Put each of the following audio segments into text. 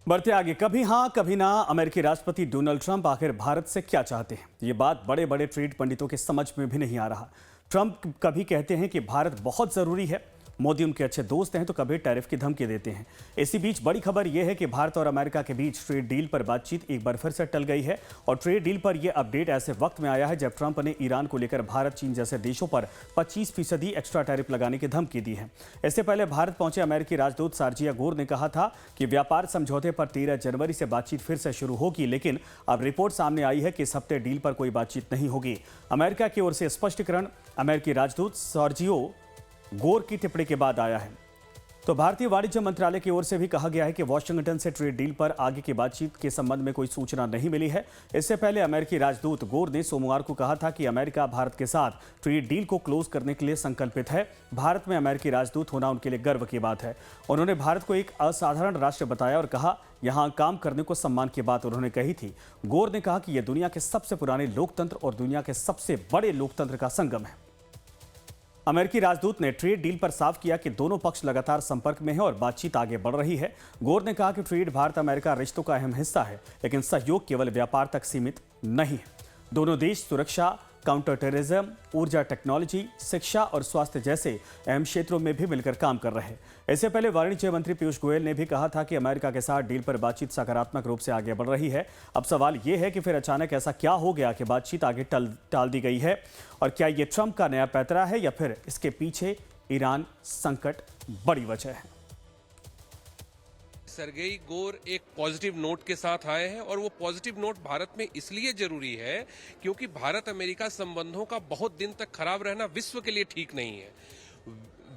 बढ़ते आगे। कभी हाँ कभी ना, अमेरिकी राष्ट्रपति डोनाल्ड ट्रंप आखिर भारत से क्या चाहते हैं, ये बात बड़े बड़े ट्रेड पंडितों के समझ में भी नहीं आ रहा। ट्रंप कभी कहते हैं कि भारत बहुत जरूरी है, मोदी उनके अच्छे दोस्त हैं, तो कभी टैरिफ की धमकी देते हैं। इसी बीच बड़ी खबर यह है कि भारत और अमेरिका के बीच ट्रेड डील पर बातचीत एक बार फिर से टल गई है। और ट्रेड डील पर यह अपडेट ऐसे वक्त में आया है जब ट्रंप ने ईरान को लेकर भारत, चीन जैसे देशों पर 25% एक्स्ट्रा टैरिफ लगाने की धमकी दी है। इससे पहले भारत पहुंचे अमेरिकी राजदूत शारजिया गोर ने कहा था कि व्यापार समझौते पर 13 जनवरी से बातचीत फिर से शुरू होगी, लेकिन अब रिपोर्ट सामने आई है कि इस हफ्ते डील पर कोई बातचीत नहीं होगी। अमेरिका की ओर से स्पष्टीकरण अमेरिकी राजदूत शारजिया गोर की टिप्पणी के बाद आया है। तो भारतीय वाणिज्य मंत्रालय की ओर से भी कहा गया है कि वॉशिंगटन से ट्रेड डील पर आगे की बातचीत के संबंध में कोई सूचना नहीं मिली है। इससे पहले अमेरिकी राजदूत गोर ने सोमवार को कहा था कि अमेरिका भारत के साथ ट्रेड डील को क्लोज करने के लिए संकल्पित है। भारत में अमेरिकी राजदूत होना उनके लिए गर्व की बात है। उन्होंने भारत को एक असाधारण राष्ट्र बताया और कहा, यहां काम करने को सम्मान की बात उन्होंने कही थी। गोर ने कहा कि यह दुनिया के सबसे पुराने लोकतंत्र और दुनिया के सबसे बड़े लोकतंत्र का संगम है। अमेरिकी राजदूत ने ट्रेड डील पर साफ किया कि दोनों पक्ष लगातार संपर्क में हैं और बातचीत आगे बढ़ रही है। गोर ने कहा कि ट्रेड भारत अमेरिका रिश्तों का अहम हिस्सा है, लेकिन सहयोग केवल व्यापार तक सीमित नहीं है। दोनों देश सुरक्षा, काउंटर टेररिज्म, ऊर्जा, टेक्नोलॉजी, शिक्षा और स्वास्थ्य जैसे अहम क्षेत्रों में भी मिलकर काम कर रहे हैं। इससे पहले वाणिज्य मंत्री पीयूष गोयल ने भी कहा था कि अमेरिका के साथ डील पर बातचीत सकारात्मक रूप से आगे बढ़ रही है। अब सवाल यह है कि फिर अचानक ऐसा क्या हो गया कि बातचीत आगे टाल दी गई है, और क्या ये ट्रंप का नया पैतरा है या फिर इसके पीछे ईरान संकट बड़ी वजह है। सरगेई गोर एक पॉजिटिव नोट के साथ आए हैं और वो पॉजिटिव नोट भारत में इसलिए जरूरी है क्योंकि भारत अमेरिका संबंधों का बहुत दिन तक खराब रहना विश्व के लिए ठीक नहीं है।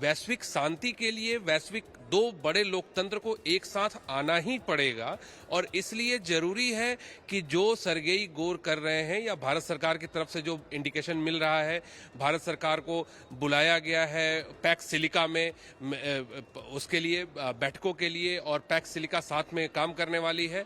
वैश्विक शांति के लिए वैश्विक दो बड़े लोकतंत्र को एक साथ आना ही पड़ेगा और इसलिए जरूरी है कि जो सरगेई गोर कर रहे हैं या भारत सरकार की तरफ से जो इंडिकेशन मिल रहा है, भारत सरकार को बुलाया गया है पैक्स सिलिका में उसके लिए बैठकों के लिए, और पैक्स सिलिका साथ में काम करने वाली है।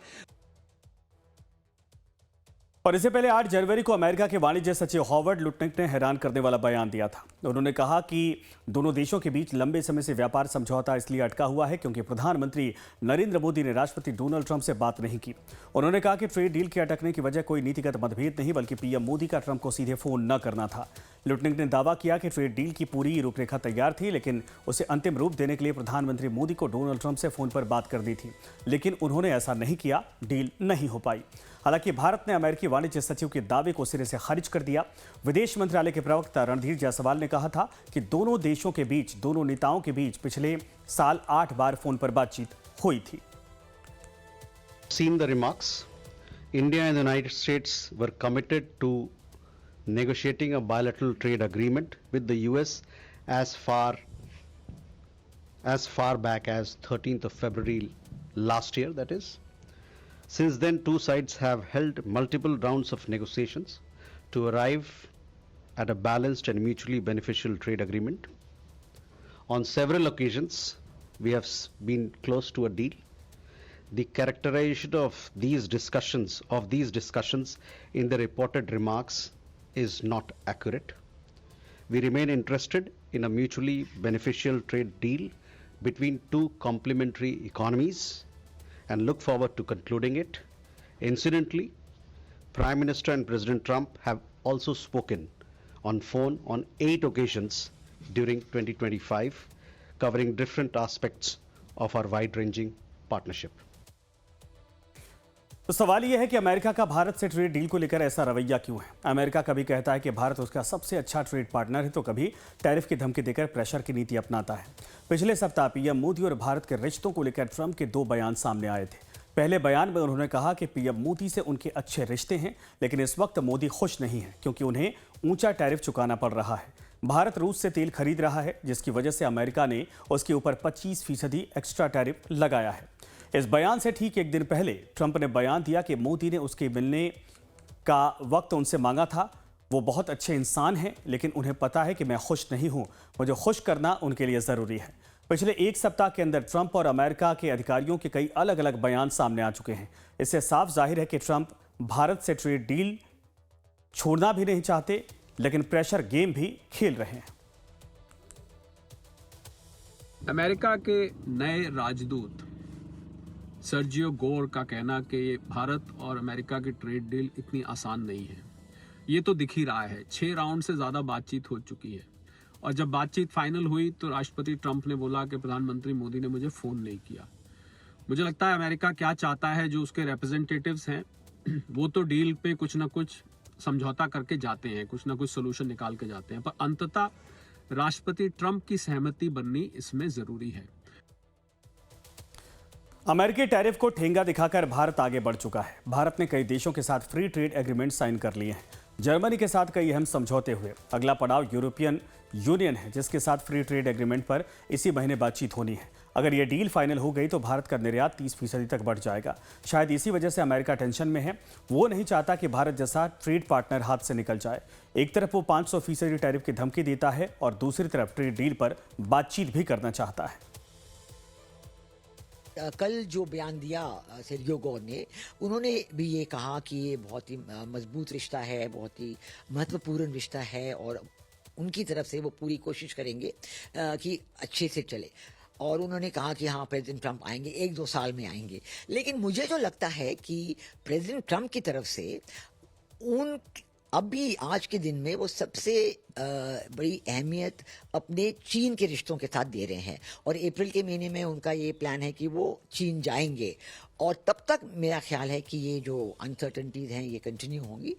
और इससे पहले 8 जनवरी को अमेरिका के वाणिज्य सचिव हॉवर्ड लुटनिक ने हैरान करने वाला बयान दिया था। उन्होंने कहा कि दोनों देशों के बीच लंबे समय से व्यापार समझौता इसलिए अटका हुआ है क्योंकि प्रधानमंत्री नरेंद्र मोदी ने राष्ट्रपति डोनाल्ड ट्रंप से बात नहीं की। उन्होंने कहा कि ट्रेड डील के अटकने की वजह कोई नीतिगत मतभेद नहीं, बल्कि पीएम मोदी का ट्रंप को सीधे फोन न करना था। लुटनिक ने दावा किया कि ट्रेड डील की पूरी रूपरेखा तैयार थी, लेकिन उसे अंतिम रूप देने के लिए प्रधानमंत्री मोदी को डोनाल्ड ट्रंप से फोन पर बात कर दी थी, लेकिन उन्होंने ऐसा नहीं किया। डील नहीं हो पाई। हालांकि भारत ने अमेरिकी वाणिज्य सचिव के दावे को सिरे से खारिज कर दिया। विदेश मंत्रालय के प्रवक्ता रणधीर जायसवाल ने कहा था कि दोनों देशों के बीच, दोनों नेताओं के बीच पिछले साल 8 बार फोन पर बातचीत हुई थी। Seen the remarks, India and the United States were committed to negotiating a bilateral trade agreement with the US as far back as 13th of February last year, that is. Since then, two sides have held multiple rounds of negotiations to arrive at a balanced and mutually beneficial trade agreement. On several occasions, we have been close to a deal. The characterization of these discussions in the reported remarks is not accurate. We remain interested in a mutually beneficial trade deal between two complementary economies and look forward to concluding it. Incidentally, Prime Minister and President Trump have also spoken on phone on 8 occasions during 2025, covering different aspects of our wide-ranging partnership. तो सवाल यह है कि America का भारत से trade deal को लेकर ऐसा रवैया क्यों है। अमेरिका कभी कहता है कि भारत उसका सबसे अच्छा ट्रेड पार्टनर है, तो कभी टैरिफ की धमकी देकर प्रेशर की नीति अपनाता है। पिछले सप्ताह पीएम मोदी और भारत के रिश्तों को लेकर ट्रंप के 2 बयान सामने आए थे। पहले बयान में उन्होंने कहा कि पीएम मोदी से उनके अच्छे रिश्ते हैं, लेकिन इस वक्त मोदी खुश नहीं है क्योंकि उन्हें ऊंचा टैरिफ चुकाना पड़ रहा है। भारत रूस से तेल खरीद रहा है, जिसकी वजह से अमेरिका ने उसके ऊपर 25% एक्स्ट्रा टैरिफ लगाया है। इस बयान से ठीक एक दिन पहले ट्रंप ने बयान दिया कि मोदी ने उसके मिलने का वक्त उनसे मांगा था। वो बहुत अच्छे इंसान हैं, लेकिन उन्हें पता है कि मैं खुश नहीं हूं। मुझे खुश करना उनके लिए ज़रूरी है। पिछले एक सप्ताह के अंदर ट्रंप और अमेरिका के अधिकारियों के कई अलग अलग बयान सामने आ चुके हैं। इससे साफ जाहिर है कि ट्रंप भारत से ट्रेड डील छोड़ना भी नहीं चाहते, लेकिन प्रेशर गेम भी खेल रहे हैं। अमेरिका के नए राजदूत सर्जियो गोर का कहना कि भारत और अमेरिका की ट्रेड डील इतनी आसान नहीं है। ये तो दिख ही रहा है, 6 राउंड से ज़्यादा बातचीत हो चुकी है और जब बातचीत फाइनल हुई तो राष्ट्रपति ट्रंप ने बोला कि प्रधानमंत्री मोदी ने मुझे फ़ोन नहीं किया। मुझे लगता है अमेरिका क्या चाहता है, जो उसके रिप्रेजेंटेटिव्स हैं वो तो डील पे कुछ ना कुछ समझौता करके जाते हैं, कुछ ना कुछ सोल्यूशन निकाल के जाते हैं, पर अंततः राष्ट्रपति ट्रंप की सहमति बननी इसमें ज़रूरी है। अमेरिकी टैरिफ को ठेंगा दिखाकर भारत आगे बढ़ चुका है। भारत ने कई देशों के साथ फ्री ट्रेड एग्रीमेंट साइन कर लिए हैं। जर्मनी के साथ कई अहम समझौते हुए। अगला पड़ाव यूरोपियन यूनियन है, जिसके साथ फ्री ट्रेड एग्रीमेंट पर इसी महीने बातचीत होनी है। अगर ये डील फाइनल हो गई तो भारत का निर्यात 30% तक बढ़ जाएगा। शायद इसी वजह से अमेरिका टेंशन में है। वो नहीं चाहता कि भारत जैसा ट्रेड पार्टनर हाथ से निकल जाए। एक तरफ वो 500% टैरिफ की धमकी देता है और दूसरी तरफ ट्रेड डील पर बातचीत भी करना चाहता है। कल जो बयान दिया सर्जियो गोर ने, उन्होंने भी ये कहा कि ये बहुत ही मजबूत रिश्ता है, बहुत ही महत्वपूर्ण रिश्ता है और उनकी तरफ से वो पूरी कोशिश करेंगे कि अच्छे से चले। और उन्होंने कहा कि हाँ, प्रेसिडेंट ट्रंप आएंगे, 1-2 साल में आएंगे। लेकिन मुझे जो लगता है कि प्रेसिडेंट ट्रंप की तरफ से अभी आज के दिन में वो सबसे बड़ी अहमियत अपने चीन के रिश्तों के साथ दे रहे हैं और अप्रैल के महीने में उनका ये प्लान है कि वो चीन जाएंगे और तब तक मेरा ख्याल है कि ये जो अनसर्टनिटीज़ हैं ये कंटिन्यू होंगी।